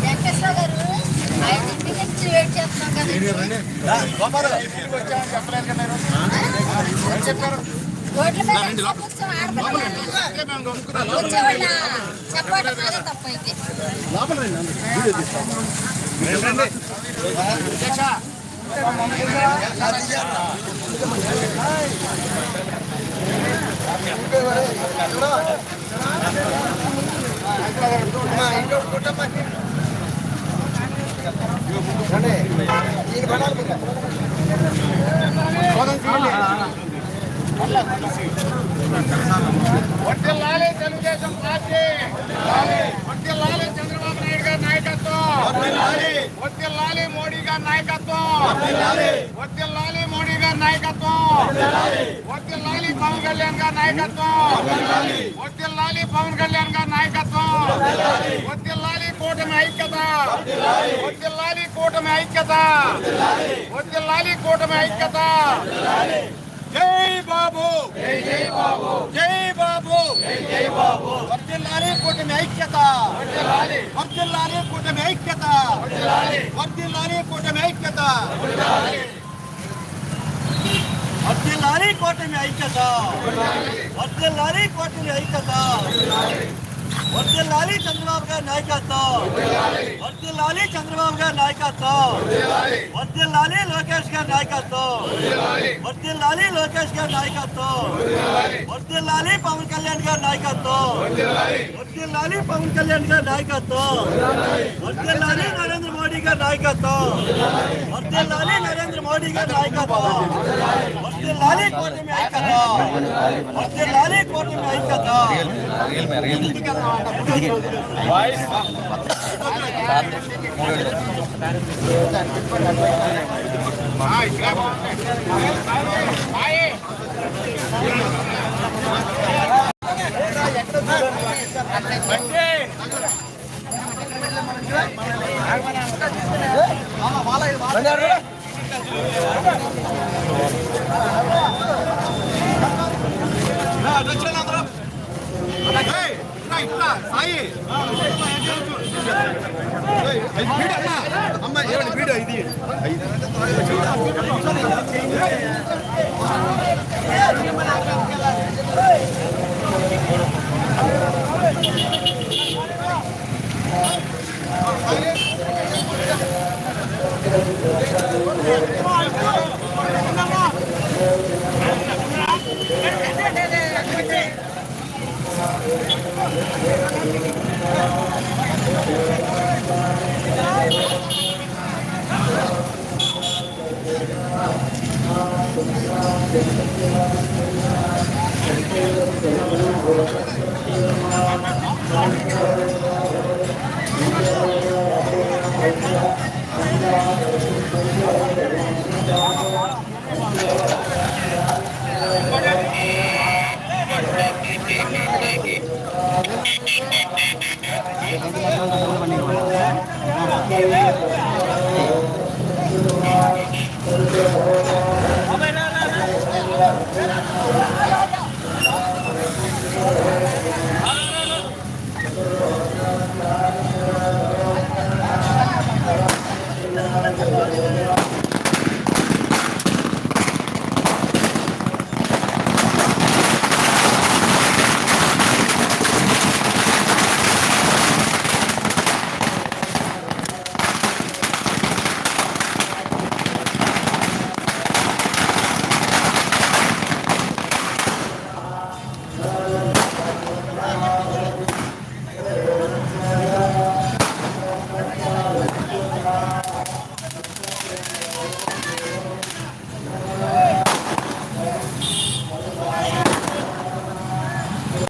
వెంకటేశ్వర గారు వెయిట్ చేస్తున్నాం కదా చెప్పలేదు చెప్పడం తప్పైంది వర్ధిల్లాలి తెలుగుదేశం పార్టీ, వర్ధిల్లాలి చంద్రబాబు నాయుడు గారి నాయకత్వం, వర్ధిల్లాలి మోడీ గారి నాయకత్వం, వర్ధిల్లాలి మోడీ గారి నాయకత్వం, వర్ధిల్లాలి పవన్ కళ్యాణ్ గారి నాయకత్వం, వర్ధిల్లాలి పవన్ కళ్యాణ్ గారి నాయకత్వం, వర్ధిల్లాలి కూటమి ఐక్యత, వర్ధిల్లాలి కూటమి ఐక్యత, వర్ధిల్లాలి కూటమి ఐక్యత. జై బాబు, జై బాబు, జై బాబు, జై బాబు. వర్ధిల్లాలి కూటమి ఐక్యత, వర్ధిల్లాలి కూటమి ఐక్యత, వర్ధిల్లాలి కూటమి ఐక్యత, వర్ధిల్లాలి కూటమి ఐక్యత, వర్ధిల్లాలి కూటమి ఐక్యత. వర్ధిల్లాలి చంద్రబాబు గారి నాయకత్వం, వర్ధిల్లాలి చంద్రబాబు గారి నాయకత్వం, వర్ధిల్లాలి లోకేష్ గారి నాయకత్వం, వర్ధిల్లాలి లోకేష్ గారి నాయకత్వం, వర్ధిల్లాలి పవన్ కళ్యాణ్ గారి నాయకత్వం, వర్ధిల్లాలి పవన్ కళ్యాణ్ గారి నాయకత్వం, వర్ధిల్లాలి నరేంద్ర మోడీ గారి నాయకత్వం, వర్ధిల్లాలి నరేంద్ర మోడీ గారి నాయకత్వం, వర్ధిల్లాలి కూటమి ఐక్యత, వర్ధిల్లాలి కూటమి ఐక్యత. అమ్మ వీడియో ఇది Thank you.